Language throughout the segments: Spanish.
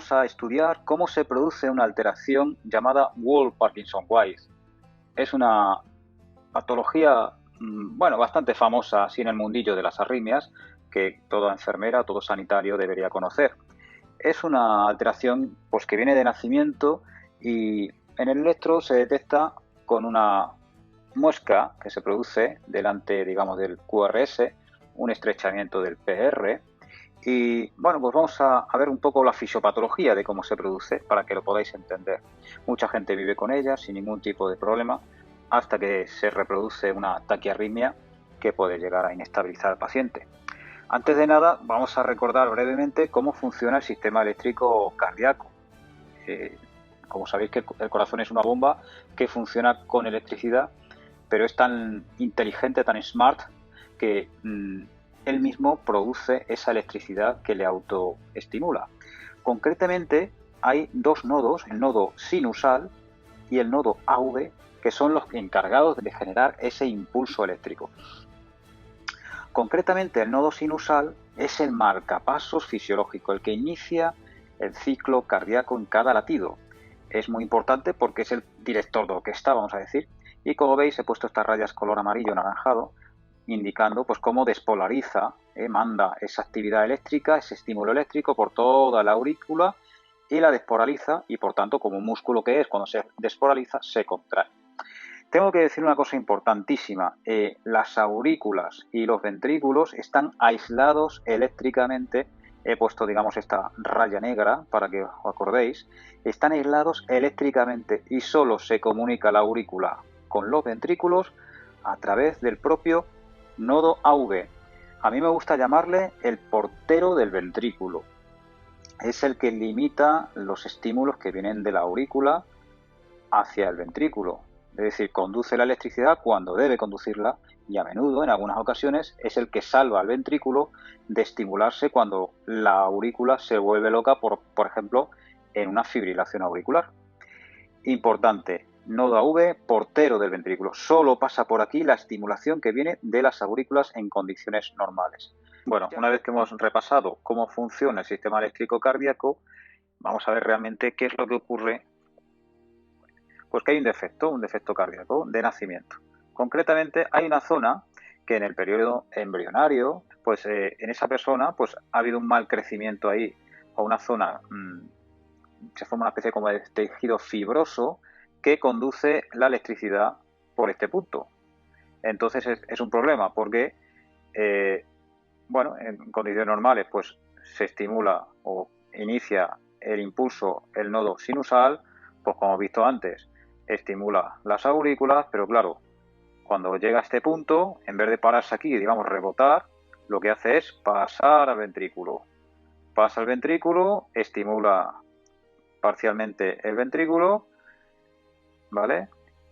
vamos a estudiar cómo se produce una alteración llamada Wolff-Parkinson-White. Es una patología, bueno, bastante famosa así en el mundillo de las arritmias, que toda enfermera, todo sanitario debería conocer. Es una alteración pues, que viene de nacimiento y en el electro se detecta con una muesca que se produce delante, digamos, del QRS, un estrechamiento del PR. Y bueno, pues vamos a ver un poco la fisiopatología de cómo se produce para que lo podáis entender. Mucha gente vive con ella sin ningún tipo de problema hasta que se reproduce una taquiarritmia que puede llegar a inestabilizar al paciente. Antes de nada, vamos a recordar brevemente cómo funciona el sistema eléctrico cardíaco. Como sabéis que el corazón es una bomba que funciona con electricidad, pero es tan inteligente, tan smart, que él mismo produce esa electricidad que le autoestimula. Concretamente, hay dos nodos, el nodo sinusal y el nodo AV, que son los encargados de generar ese impulso eléctrico. Concretamente, el nodo sinusal es el marcapasos fisiológico, el que inicia el ciclo cardíaco en cada latido. Es muy importante porque es el director de orquesta, vamos a decir, y como veis he puesto estas rayas color amarillo anaranjado, indicando pues cómo despolariza, manda esa actividad eléctrica, ese estímulo eléctrico por toda la aurícula y la despolariza y por tanto, como un músculo que es, cuando se despolariza se contrae. Tengo que decir una cosa importantísima, las aurículas y los ventrículos están aislados eléctricamente. He puesto, digamos, esta raya negra para que os acordéis. Están aislados eléctricamente y solo se comunica la aurícula con los ventrículos a través del propio nodo AV. A mí me gusta llamarle el portero del ventrículo. Es el que limita los estímulos que vienen de la aurícula hacia el ventrículo. Es decir, conduce la electricidad cuando debe conducirla y a menudo, en algunas ocasiones, es el que salva al ventrículo de estimularse cuando la aurícula se vuelve loca, por ejemplo, en una fibrilación auricular. Importante, nodo AV, portero del ventrículo. Solo pasa por aquí la estimulación que viene de las aurículas en condiciones normales. Bueno, una vez que hemos repasado cómo funciona el sistema eléctrico cardíaco, vamos a ver realmente qué es lo que ocurre. Pues que hay un defecto cardíaco de nacimiento. Concretamente, hay una zona que en el periodo embrionario, pues en esa persona pues ha habido un mal crecimiento ahí, o una zona, se forma una especie como de tejido fibroso que conduce la electricidad por este punto. Entonces es un problema porque, bueno, en condiciones normales pues se estimula o inicia el impulso el nodo sinusal, pues como hemos visto antes, estimula las aurículas, pero claro, cuando llega a este punto, en vez de pararse aquí y, digamos, rebotar, lo que hace es pasar al ventrículo. Pasa al ventrículo, estimula parcialmente el ventrículo, ¿vale?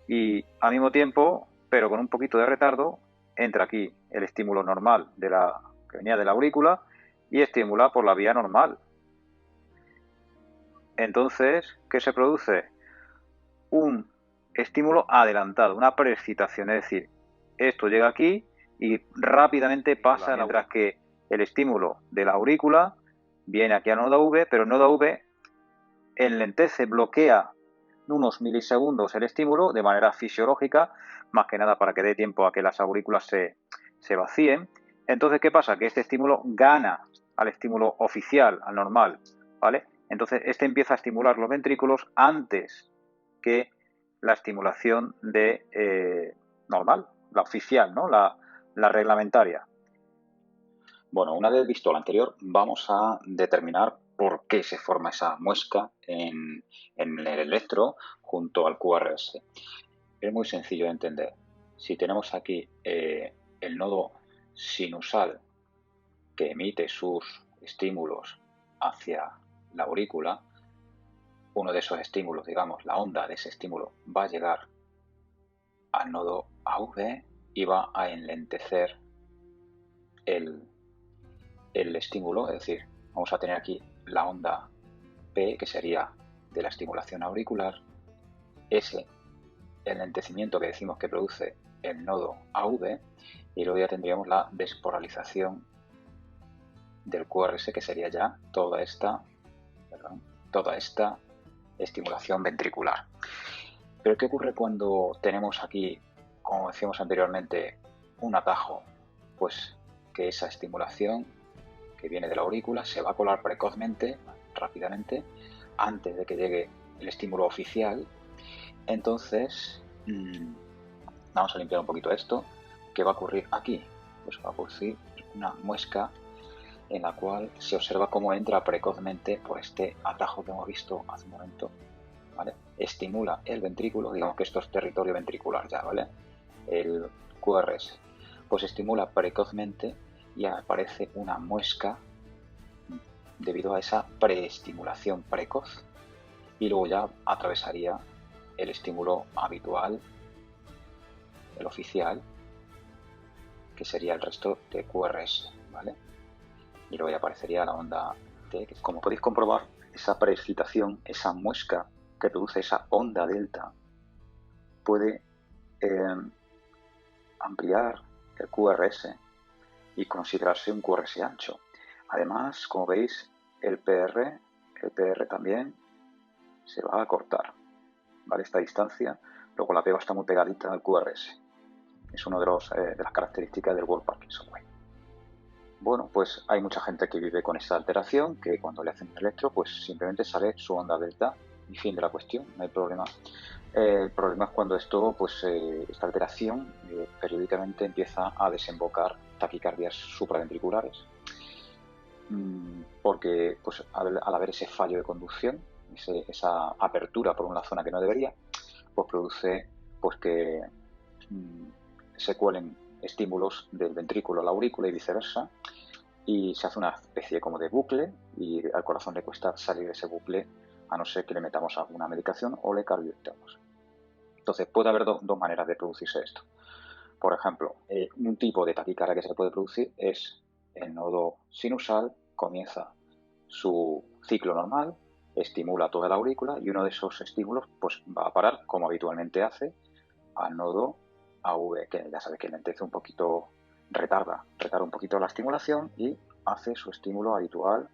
Y al mismo tiempo, pero con un poquito de retardo, entra aquí el estímulo normal que venía de la aurícula y estimula por la vía normal. Entonces, ¿qué se produce? Un estímulo adelantado, una preexcitación, es decir, esto llega aquí y rápidamente pasa, mientras que el estímulo de la aurícula viene aquí al nodo V, pero el nodo V enlentece, bloquea unos milisegundos el estímulo de manera fisiológica, más que nada para que dé tiempo a que las aurículas se vacíen. Entonces, ¿qué pasa? Que este estímulo gana al estímulo oficial, al normal, ¿vale? Entonces, este empieza a estimular los ventrículos antes que la estimulación de normal, la oficial, ¿no? La reglamentaria. Bueno, una vez visto lo anterior, vamos a determinar por qué se forma esa muesca en el electro junto al QRS. Es muy sencillo de entender. Si tenemos aquí el nodo sinusal que emite sus estímulos hacia la aurícula, uno de esos estímulos, digamos, la onda de ese estímulo va a llegar al nodo AV y va a enlentecer el estímulo, es decir, vamos a tener aquí la onda P, que sería de la estimulación auricular, ese enlentecimiento que decimos que produce el nodo AV, y luego ya tendríamos la despolarización del QRS, que sería ya toda esta, perdón, toda esta estimulación ventricular. Pero ¿qué ocurre cuando tenemos aquí, como decíamos anteriormente, un atajo? Pues que esa estimulación que viene de la aurícula se va a colar precozmente, rápidamente, antes de que llegue el estímulo oficial. Entonces, vamos a limpiar un poquito esto. ¿Qué va a ocurrir aquí? Pues va a producir una muesca en la cual se observa cómo entra precozmente por este atajo que hemos visto hace un momento, ¿vale? Estimula el ventrículo, digamos que esto es territorio ventricular ya, ¿vale? El QRS, pues estimula precozmente y aparece una muesca debido a esa preestimulación precoz, y luego ya atravesaría el estímulo habitual, el oficial, que sería el resto de QRS, ¿vale? Y luego ya aparecería la onda T, que como podéis comprobar, esa preexcitación, esa muesca que produce esa onda delta, puede ampliar el QRS y considerarse un QRS ancho. Además, como veis, el PR también se va a cortar, ¿vale? Esta distancia, luego la pega está muy pegadita al QRS. Es una de las características del World Parkinson Way. Bueno, pues hay mucha gente que vive con esta alteración, que cuando le hacen el electro, pues simplemente sale su onda delta y fin de la cuestión, no hay problema. El problema es cuando esta alteración periódicamente empieza a desembocar taquicardias supraventriculares, porque pues, al haber ese fallo de conducción, esa apertura por una zona que no debería, pues produce pues que se cuelen estímulos del ventrículo a la aurícula y viceversa, y se hace una especie como de bucle, y al corazón le cuesta salir de ese bucle a no ser que le metamos alguna medicación o le cardiovertamos. Entonces puede haber dos maneras de producirse esto. Por ejemplo, un tipo de taquicardia que se puede producir es el nodo sinusal, comienza su ciclo normal, estimula toda la aurícula y uno de esos estímulos pues va a parar, como habitualmente hace, al nodo AV, que ya sabes que lentece un poquito, retarda un poquito la estimulación y hace su estímulo habitual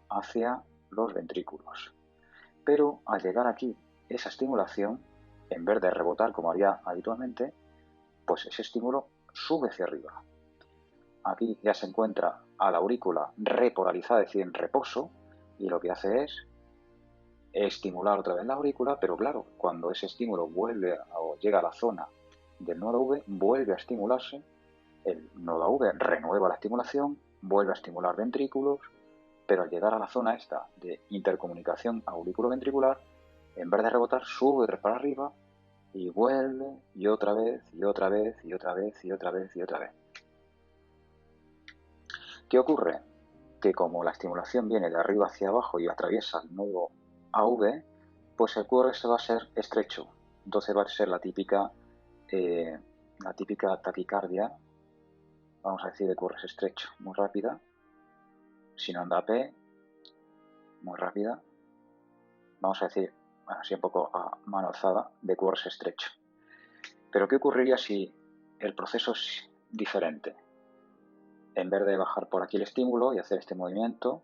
hacia los ventrículos. Pero al llegar aquí, esa estimulación, en vez de rebotar como haría habitualmente, pues ese estímulo sube hacia arriba. Aquí ya se encuentra a la aurícula repolarizada, es decir, en reposo, y lo que hace es estimular otra vez la aurícula, pero claro, cuando ese estímulo vuelve o llega a la zona del nodo V, vuelve a estimularse, el nodo V renueva la estimulación, vuelve a estimular ventrículos, pero al llegar a la zona esta de intercomunicación auriculoventricular, en vez de rebotar, sube para arriba y vuelve, y otra vez, y otra vez, y otra vez, y otra vez, y otra vez. ¿Qué ocurre? Que como la estimulación viene de arriba hacia abajo y atraviesa el nodo AV, pues el QRS va a ser estrecho. Entonces va a ser la típica taquicardia, vamos a decir, de QRS estrecho, muy rápida, sin onda P, muy rápida, vamos a decir, bueno, así un poco a mano alzada, de QRS estrecho. Pero ¿qué ocurriría si el proceso es diferente? En vez de bajar por aquí el estímulo y hacer este movimiento,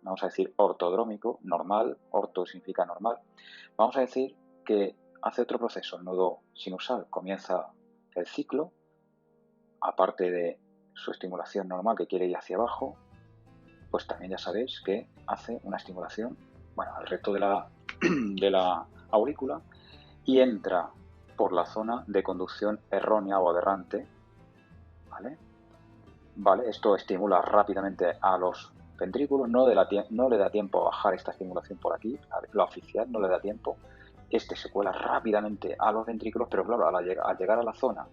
vamos a decir ortodrómico, normal, orto significa normal, vamos a decir que hace otro proceso, el nodo sinusal comienza el ciclo, aparte de su estimulación normal que quiere ir hacia abajo, pues también ya sabéis que hace una estimulación, bueno, al resto de la aurícula, y entra por la zona de conducción errónea o aberrante, ¿vale? Vale, esto estimula rápidamente a los ventrículos, no le da tiempo a bajar esta estimulación por aquí, la oficial no le da tiempo, se cuela rápidamente a los ventrículos, pero claro, al llegar a la zona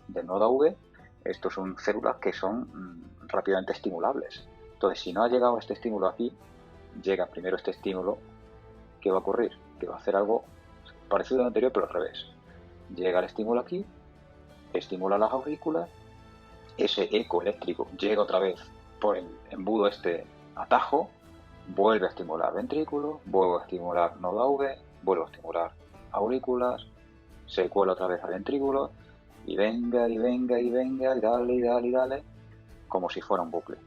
del nodo V, estos son células que son rápidamente estimulables. Entonces, si no ha llegado este estímulo aquí, llega primero este estímulo, ¿qué va a ocurrir? Que va a hacer algo parecido al anterior, pero al revés. Llega el estímulo aquí, estimula las aurículas, ese eco eléctrico llega otra vez por el embudo atajo, vuelve a estimular ventrículos, vuelve a estimular nodo AV, vuelve a estimular aurículas, se cuela otra vez al ventrículo y venga, y venga, y venga, y dale, y dale, y dale, como si fuera un bucle.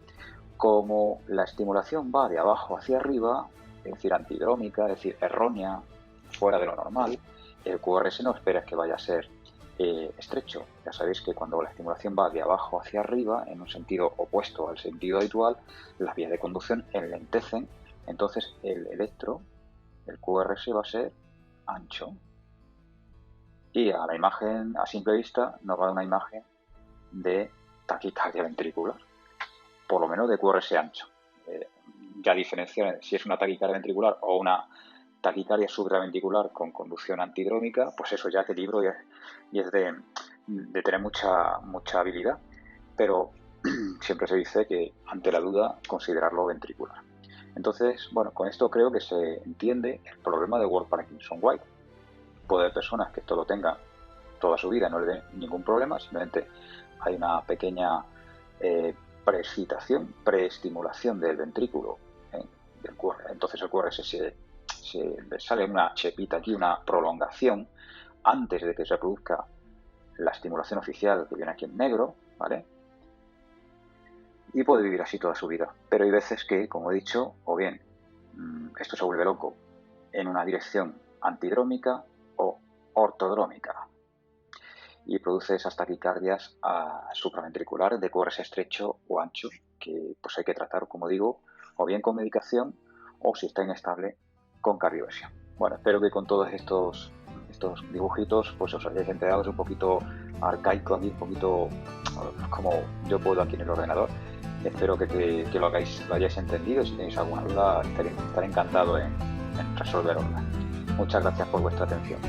Como la estimulación va de abajo hacia arriba, es decir, antidrómica, es decir, errónea, fuera de lo normal, el QRS no esperas que vaya a ser estrecho. Ya sabéis que cuando la estimulación va de abajo hacia arriba, en un sentido opuesto al sentido habitual, las vías de conducción enlentecen, entonces el electro, el QRS, va a ser ancho. Y a la imagen, a simple vista, nos va a dar una imagen de taquicardia ventricular, por lo menos de QRS ancho. Ya diferenciar si es una taquicardia ventricular o una taquicardia supraventricular con conducción antidrómica, pues eso ya que libro y es de tener mucha habilidad, pero siempre se dice que ante la duda considerarlo ventricular. Entonces, bueno, con esto creo que se entiende el problema de World Parkinson-White. Puede haber personas que esto lo tengan toda su vida, no le den ningún problema, simplemente hay una pequeña preexcitación, preestimulación del ventrículo, del QRS. Entonces el QRS se le sale una chepita aquí, una prolongación antes de que se produzca la estimulación oficial que viene aquí en negro, ¿vale? Y puede vivir así toda su vida. Pero hay veces que, como he dicho, o bien esto se vuelve loco en una dirección antidrómica o ortodrómica y produce esas taquicardias supraventriculares de QRS estrecho o ancho que pues hay que tratar, como digo, o bien con medicación o, si está inestable, con cardioversión. Bueno, espero que con todos estos dibujitos pues os hayáis enterado. Es un poquito arcaico aquí, un poquito como yo puedo aquí en el ordenador. Espero que lo hayáis entendido. Si tenéis alguna duda, estaré encantado en resolverosla. Muchas gracias por vuestra atención.